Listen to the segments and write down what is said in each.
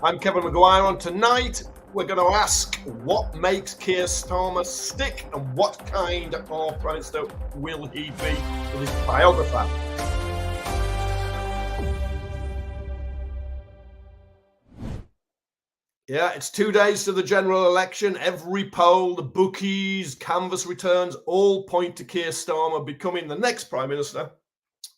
I'm Kevin Maguire, and tonight we're going to ask what makes Keir Starmer stick and what kind of Prime Minister will he be with his biographer. Yeah, it's 2 days to the general election. Every poll, the bookies, canvass returns all point to Keir Starmer becoming the next Prime Minister.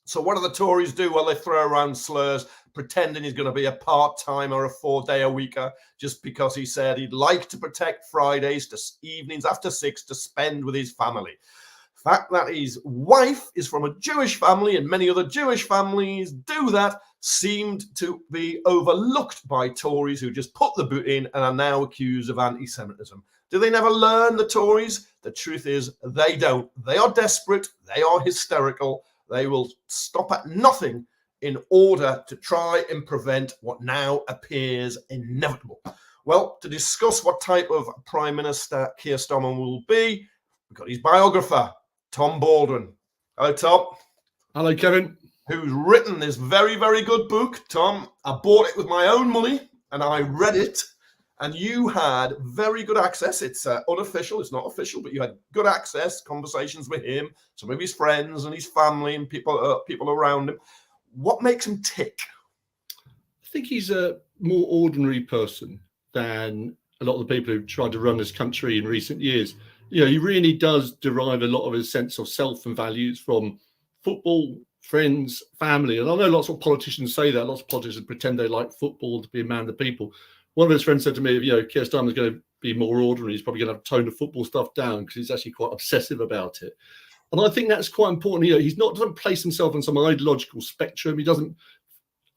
So what do the Tories do? Well, they throw around slurs, pretending he's going to be a part-time or a 4-day-a-weeker just because he said he'd like to protect Fridays to evenings after 6 to spend with his family. The fact that his wife is from a Jewish family and many other Jewish families do that seemed to be overlooked by Tories who just put the boot in and are now accused of anti-Semitism. Do they never learn, the Tories? The truth is they don't. They are desperate. They are hysterical. They will stop at nothing in order to try and prevent what now appears inevitable. Well, to discuss what type of Prime Minister Keir Starmer will be, we've got his biographer, Tom Baldwin. Hello, Tom. Hello, Kevin. Who's written this very, very good book. Tom, I bought it with my own money and I read it. And you had very good access. It's unofficial, it's not official, but you had good access, conversations with him, some of his friends and his family and people around him. What makes him tick? I think he's a more ordinary person than a lot of the people who've tried to run this country in recent years. You know, he really does derive a lot of his sense of self and values from football, friends, family. And I know lots of politicians say that. Lots of politicians pretend they like football to be a man of the people. One of his friends said to me, you know, Keir Starmer's going to be more ordinary. He's probably going to have to tone the football stuff down because he's actually quite obsessive about it. And I think that's quite important. You know, doesn't place himself on some ideological spectrum. He doesn't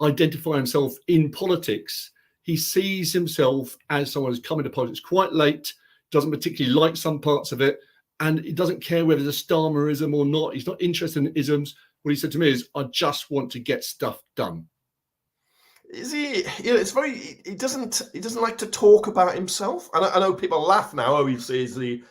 identify himself in politics. He sees himself as someone who's come into politics quite late, doesn't particularly like some parts of it, and he doesn't care whether there's a Starmerism or not. He's not interested in isms. What he said to me is, I just want to get stuff done. Is he? You know, it's very. He doesn't like to talk about himself. And I know people laugh now. Oh, he's the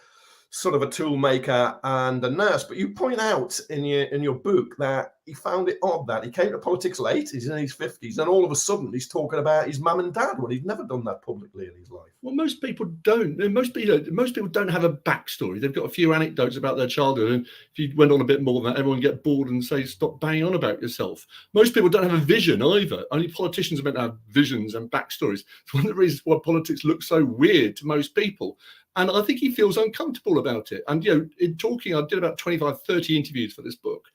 sort of a tool maker and a nurse. But you point out in your book that he found it odd that he came to politics late. He's in his 50s, and all of a sudden he's talking about his mum and dad when he's never done that publicly in his life. Well, most people don't. Most people don't have a backstory. They've got a few anecdotes about their childhood, and if you went on a bit more than that, everyone would get bored and say, "Stop banging on about yourself." Most people don't have a vision either. Only politicians are meant to have visions and backstories. It's one of the reasons why politics looks so weird to most people. And I think he feels uncomfortable about it. And, you know, in talking, I did about 25, 30 interviews for this book.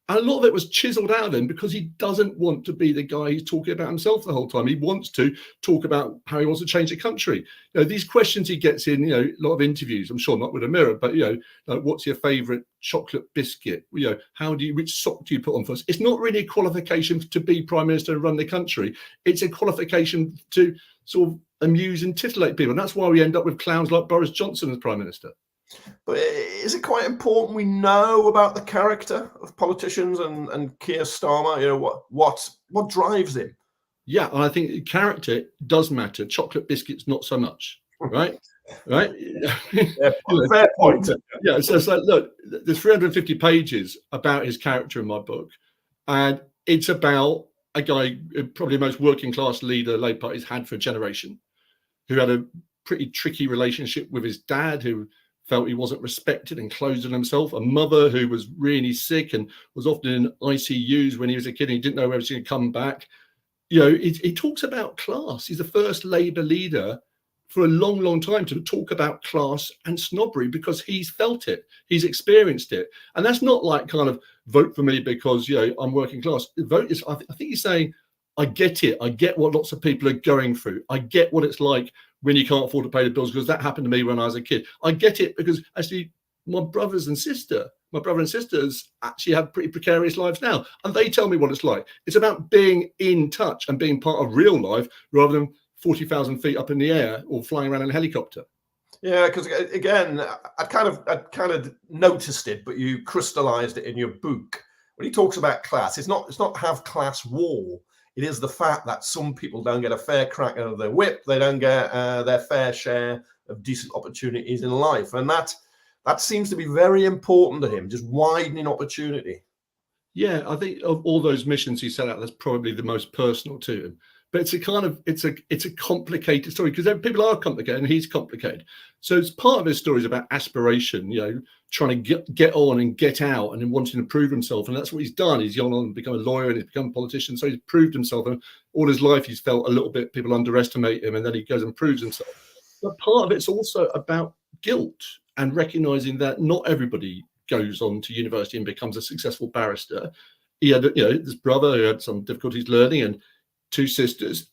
And a lot of it was chiseled out of him because he doesn't want to be the guy who's talking about himself the whole time. He wants to talk about how he wants to change the country. You know, these questions he gets in, you know, a lot of interviews, I'm sure not with a mirror, but, you know, like, what's your favorite chocolate biscuit? You know, which sock do you put on first? It's not really a qualification to be Prime Minister and run the country. It's a qualification to sort of amuse and titillate people. And that's why we end up with clowns like Boris Johnson as Prime Minister. But is it quite important we know about the character of politicians and Keir Starmer? You know, what drives him? Yeah, and I think character does matter. Chocolate biscuits, not so much, right? Right? Yeah, fair point. Yeah, so it's like, look, there's 350 pages about his character in my book, and it's about a guy, probably the most working class leader Labour Party's had for a generation, who had a pretty tricky relationship with his dad, who felt he wasn't respected and closed on himself, a mother who was really sick and was often in ICUs when he was a kid and he didn't know whether she would come back. You know, he talks about class. He's the first Labour leader for a long, long time to talk about class and snobbery because he's felt it, he's experienced it. And that's not like kind of vote for me because, you know, I'm working class. Vote is, I think he's saying, I get it. I get what lots of people are going through. I get what it's like when you can't afford to pay the bills, because that happened to me when I was a kid. I get it because actually my brother and sisters actually have pretty precarious lives now. And they tell me what it's like. It's about being in touch and being part of real life rather than 40,000 feet up in the air or flying around in a helicopter. Yeah, because again, I kind of noticed it, but you crystallized it in your book. When he talks about class, it's not have class war. It is the fact that some people don't get a fair crack out of their whip. They don't get their fair share of decent opportunities in life. And that seems to be very important to him, just widening opportunity. Yeah, I think of all those missions he set out, that's probably the most personal to him. But it's a complicated story because people are complicated and he's complicated. So it's part of his story is about aspiration, trying to get on and get out and then wanting to prove himself. And that's what he's done. He's gone on and become a lawyer and he's become a politician. So he's proved himself. And all his life he's felt a little bit people underestimate him, and then he goes and proves himself. But part of it's also about guilt and recognizing that not everybody goes on to university and becomes a successful barrister. He had, this brother who had some difficulties learning, and 2 sisters,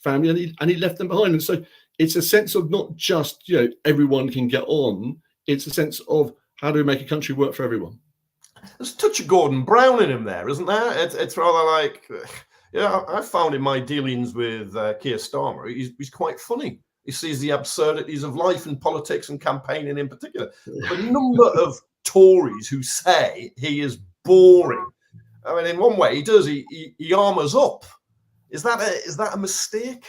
family, and he left them behind. And so it's a sense of not just, everyone can get on. It's a sense of how do we make a country work for everyone? There's a touch of Gordon Brown in him there, isn't there? It's rather like, I found in my dealings with Keir Starmer, he's quite funny. He sees the absurdities of life and politics and campaigning in particular. The number of Tories who say he is boring. I mean, in one way he does. He armours up. Is that a mistake?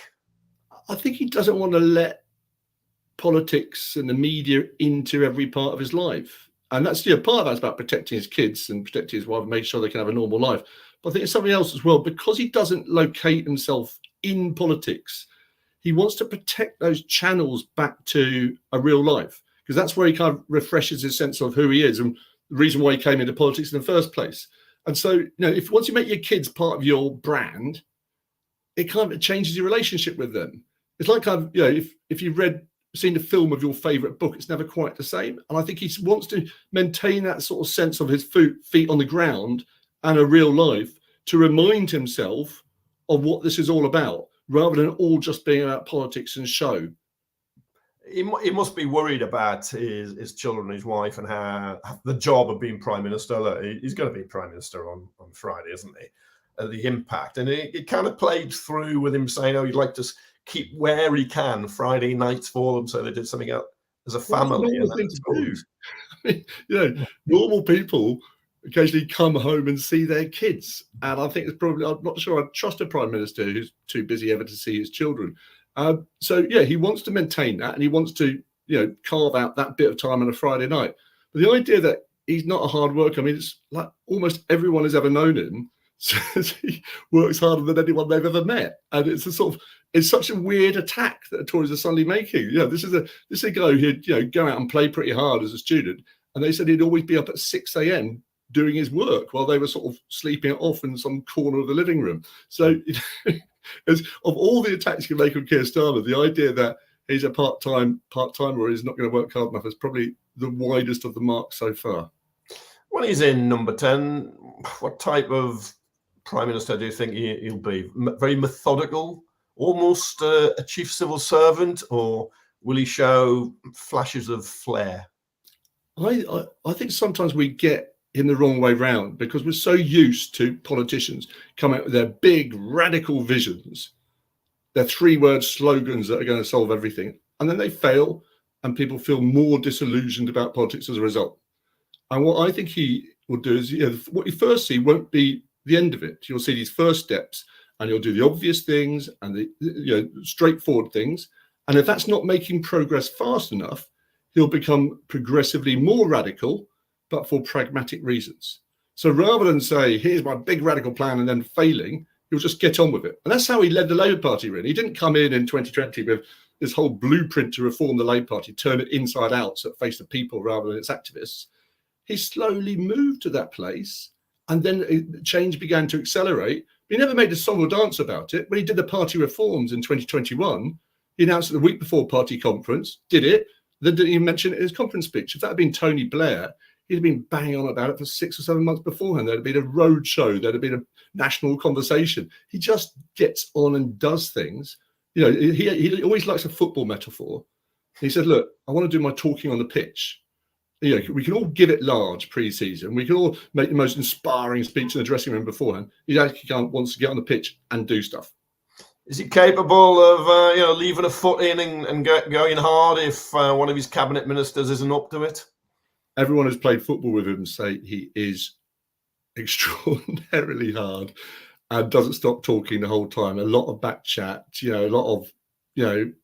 I think he doesn't want to let politics and the media into every part of his life. And that's, part of that's about protecting his kids and protecting his wife and making sure they can have a normal life. But I think it's something else as well, because he doesn't locate himself in politics. He wants to protect those channels back to a real life, because that's where he kind of refreshes his sense of who he is and the reason why he came into politics in the first place. And so, if once you make your kids part of your brand, it kind of changes your relationship with them. It's like if you've seen the film of your favorite book, it's never quite the same. And I think he wants to maintain that sort of sense of his feet on the ground and a real life to remind himself of what this is all about, rather than all just being about politics and show. He must be worried about his children, his wife, and how the job of being prime minister. Look, he's going to be prime minister on Friday, isn't he? The impact, and it kind of played through with him saying, "Oh, he'd like to keep where he can Friday nights for them, so they did something else as a family." Normal people occasionally come home and see their kids, and I think it's probably, I'm not sure I'd trust a prime minister who's too busy ever to see his children. He wants to maintain that, and he wants to carve out that bit of time on a Friday night. But the idea that he's not a hard worker, I mean, it's like almost everyone who's ever known him says he works harder than anyone they've ever met, and it's such a weird attack that the Tories are suddenly making. This is a guy who'd go out and play pretty hard as a student, and they said he'd always be up at 6 a.m. doing his work while they were sort of sleeping it off in some corner of the living room. So of all the attacks you can make on Keir Starmer, the idea that he's a part-timer or he's not going to work hard enough is probably the widest of the mark so far. When he's in number 10, what type of prime minister do you think he'll be? Very methodical, almost a chief civil servant, or will he show flashes of flair? I think sometimes we get in the wrong way round, because we're so used to politicians coming out with their big radical visions, their 3-word slogans that are going to solve everything, and then they fail and people feel more disillusioned about politics as a result. And what I think he will do is, what you first see won't be the end of it. You'll see these first steps, and you'll do the obvious things and the straightforward things. And if that's not making progress fast enough, he'll become progressively more radical, but for pragmatic reasons. So rather than say, here's my big radical plan and then failing, he'll just get on with it. And that's how he led the Labour Party, really. He didn't come in 2020 with this whole blueprint to reform the Labour Party, turn it inside out so it faced the people rather than its activists. He slowly moved to that place, and then change began to accelerate. He never made a song or dance about it. When he did the party reforms in 2021, he announced it the week before party conference, did it, then didn't even mention it in his conference speech. If that had been Tony Blair, he'd have been banging on about it for 6 or 7 months beforehand. There'd have been a road show. There'd have been a national conversation. He just gets on and does things. He always likes a football metaphor. He said, look, I want to do my talking on the pitch. We can all give it large pre-season. We can all make the most inspiring speech in the dressing room beforehand. He actually wants to get on the pitch and do stuff. Is he capable of leaving a foot in and going hard if one of his cabinet ministers isn't up to it? Everyone who's played football with him say he is extraordinarily hard and doesn't stop talking the whole time. A lot of back chat, a lot of kind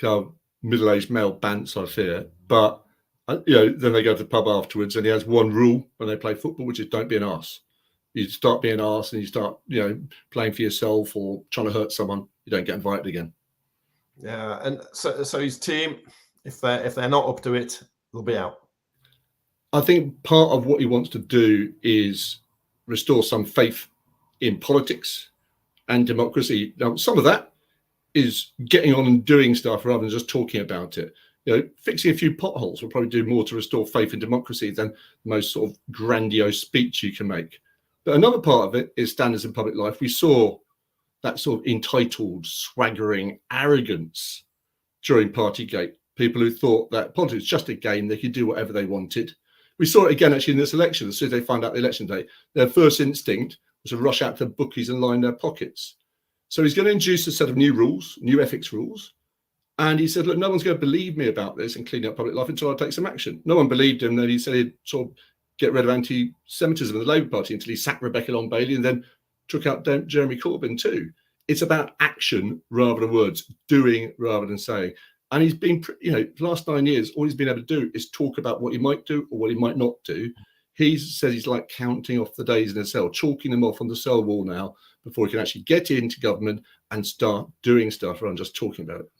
of middle-aged male bants, I fear. But then they go to the pub afterwards, and he has one rule when they play football, which is don't be an arse. You start being arsed and you start, playing for yourself or trying to hurt someone, you don't get invited again. Yeah, and so his team, if they're not up to it, they'll be out. I think part of what he wants to do is restore some faith in politics and democracy. Now, some of that is getting on and doing stuff rather than just talking about it. Fixing a few potholes will probably do more to restore faith in democracy than the most sort of grandiose speech you can make. But another part of it is standards in public life. We saw that sort of entitled, swaggering arrogance during Partygate. People who thought that politics was just a game, they could do whatever they wanted. We saw it again actually in this election. As soon as they found out the election day, their first instinct was to rush out to bookies and line their pockets. So he's going to introduce a set of new rules, new ethics rules. And he said, look, no one's going to believe me about this and clean up public life until I take some action. No one believed him. Then he said he'd sort of get rid of anti-Semitism in the Labour Party until he sacked Rebecca Long-Bailey and then took out Jeremy Corbyn too. It's about action rather than words, doing rather than saying. And he's been, the last 9 years, all he's been able to do is talk about what he might do or what he might not do. He says he's like counting off the days in a cell, chalking them off on the cell wall now before he can actually get into government and start doing stuff rather than just talking about it.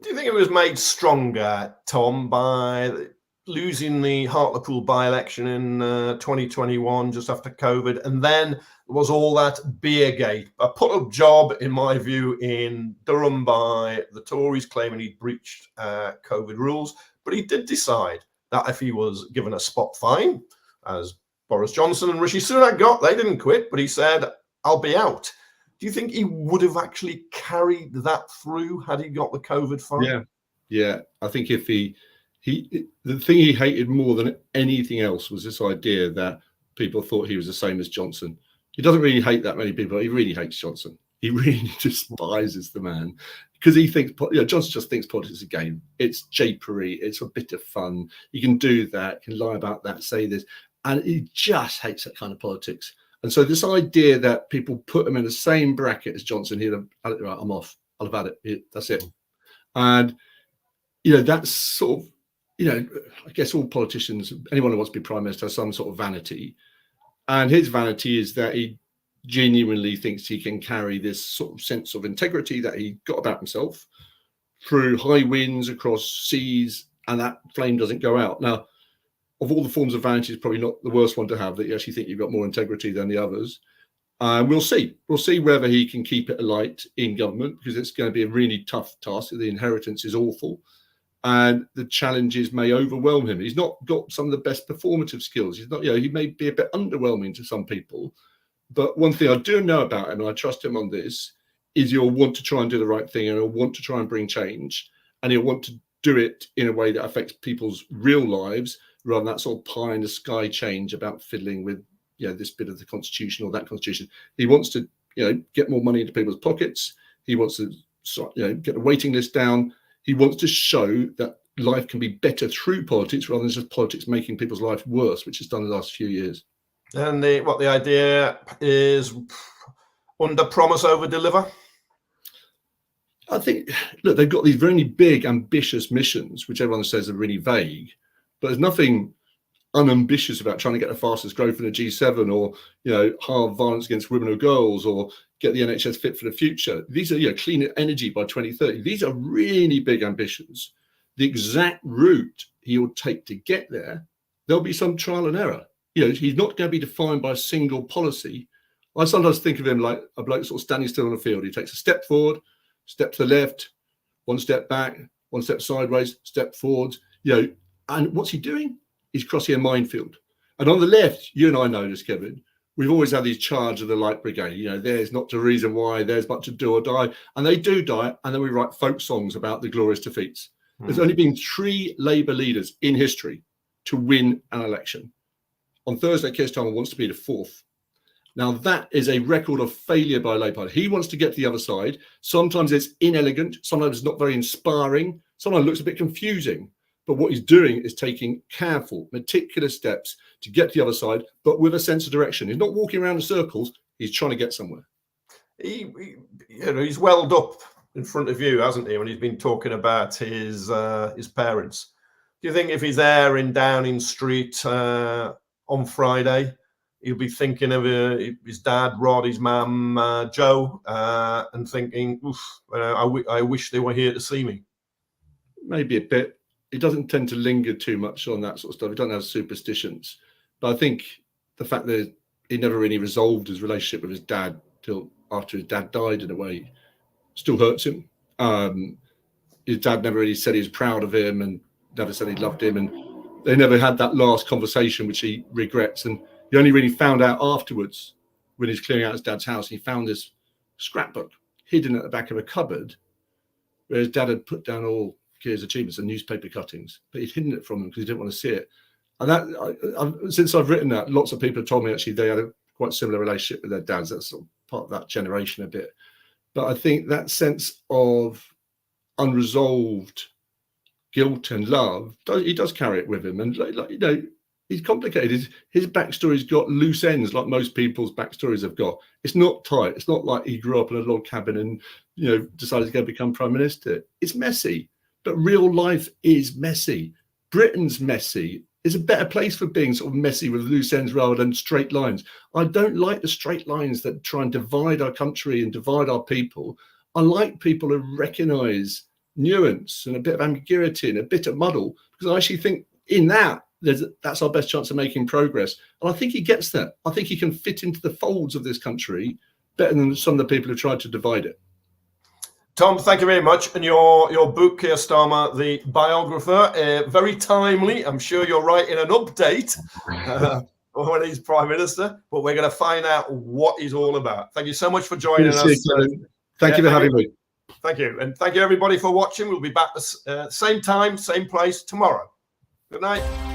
Do you think it was made stronger, Tom, by losing the Hartlepool by-election in 2021, just after COVID, and then there was all that Beergate, a put-up job, in my view, in Durham by the Tories, claiming he'd breached COVID rules, but he did decide that if he was given a spot fine, as Boris Johnson and Rishi Sunak got, they didn't quit, but he said, I'll be out. Do you think he would have actually carried that through had he got the COVID fine? Yeah. I think if the thing he hated more than anything else was this idea that people thought he was the same as Johnson. He doesn't really hate that many people. He really hates Johnson. He really despises the man because he thinks, Johnson just thinks politics is a game. It's japery. It's a bit of fun. You can do that, can lie about that, say this. And he just hates that kind of politics. And so this idea that people put him in the same bracket as Johnson, he'd have had it right, I'm off. I'll have had it. That's it. And, that's sort of, I guess all politicians, anyone who wants to be prime minister has some sort of vanity. And his vanity is that he genuinely thinks he can carry this sort of sense of integrity that he got about himself through high winds across seas, and that flame doesn't go out. Now, of all the forms of vanity, it's probably not the worst one to have, that you actually think you've got more integrity than the others. We'll see. We'll see whether he can keep it alight in government, because it's going to be a really tough task. The inheritance is awful, and the challenges may overwhelm him. He's not got some of the best performative skills. He's not, he may be a bit underwhelming to some people. But one thing I do know about him, and I trust him on this, is he'll want to try and do the right thing, and he'll want to try and bring change, and he'll want to do it in a way that affects people's real lives, rather than that sort of pie in the sky change about fiddling with, this bit of the constitution or that constitution. He wants to, get more money into people's pockets. He wants to, get the waiting list down. He wants to show that life can be better through politics rather than just politics making people's life worse, which it's done the last few years. And the idea is under promise, over deliver. I think, look, they've got these really big, ambitious missions, which everyone says are really vague, but there's nothing unambitious about trying to get the fastest growth in the G7 or, halve violence against women or girls or get the NHS fit for the future. These are, clean energy by 2030. These are really big ambitions. The exact route he will take to get there, there'll be some trial and error. He's not going to be defined by a single policy. I sometimes think of him like a bloke sort of standing still on the field. He takes a step forward, step to the left, one step back, one step sideways, step forward. And what's he doing? He's crossing a minefield. And on the left, you and I know this, Kevin, we've always had these charge of the Light Brigade. There's not a reason why, there's but to do or die. And they do die. And then we write folk songs about the glorious defeats. There's only been 3 Labour leaders in history to win an election. On Thursday, Keir Starmer wants to be the 4th. Now, that is a record of failure by Labour. He wants to get to the other side. Sometimes it's inelegant. Sometimes it's not very inspiring. Sometimes it looks a bit confusing. But what he's doing is taking careful, meticulous steps to get to the other side, but with a sense of direction. He's not walking around in circles. He's trying to get somewhere. He's welled up in front of you, hasn't he, when he's been talking about his parents. Do you think if he's there in Downing Street on Friday, he'll be thinking of his dad, Rod, his mum, Joe, and thinking, oof, I wish they were here to see me. Maybe a bit. He doesn't tend to linger too much on that sort of stuff. He doesn't have superstitions. But I think the fact that he never really resolved his relationship with his dad till after his dad died, in a way, still hurts him. His dad never really said he was proud of him and never said he loved him. And they never had that last conversation, which he regrets. And he only really found out afterwards when he's clearing out his dad's house. He found this scrapbook hidden at the back of a cupboard where his dad had put down all Keir's achievements and newspaper cuttings, but he'd hidden it from him because he didn't want to see it. And that, since I've written that, lots of people have told me actually they had a quite similar relationship with their dads. That's sort of part of that generation a bit. But I think that sense of unresolved guilt and love, he does carry it with him. And he's complicated. His backstory's got loose ends, like most people's backstories have got. It's not tight. It's not like he grew up in a log cabin and decided to go become prime minister. It's messy, but real life is messy. Britain's messy. Is a better place for being sort of messy with loose ends rather than straight lines. I don't like the straight lines that try and divide our country and divide our people. I like people who recognise nuance and a bit of ambiguity and a bit of muddle, because I actually think in that's our best chance of making progress. And I think he gets that. I think he can fit into the folds of this country better than some of the people who tried to divide it. Tom, thank you very much. And your book, Keir Starmer, the biographer, very timely. I'm sure you're writing an update when he's Prime Minister, but we're going to find out what he's all about. Thank you so much for joining us. Thank you for having me. Thank you. And thank you, everybody, for watching. We'll be back the same time, same place tomorrow. Good night.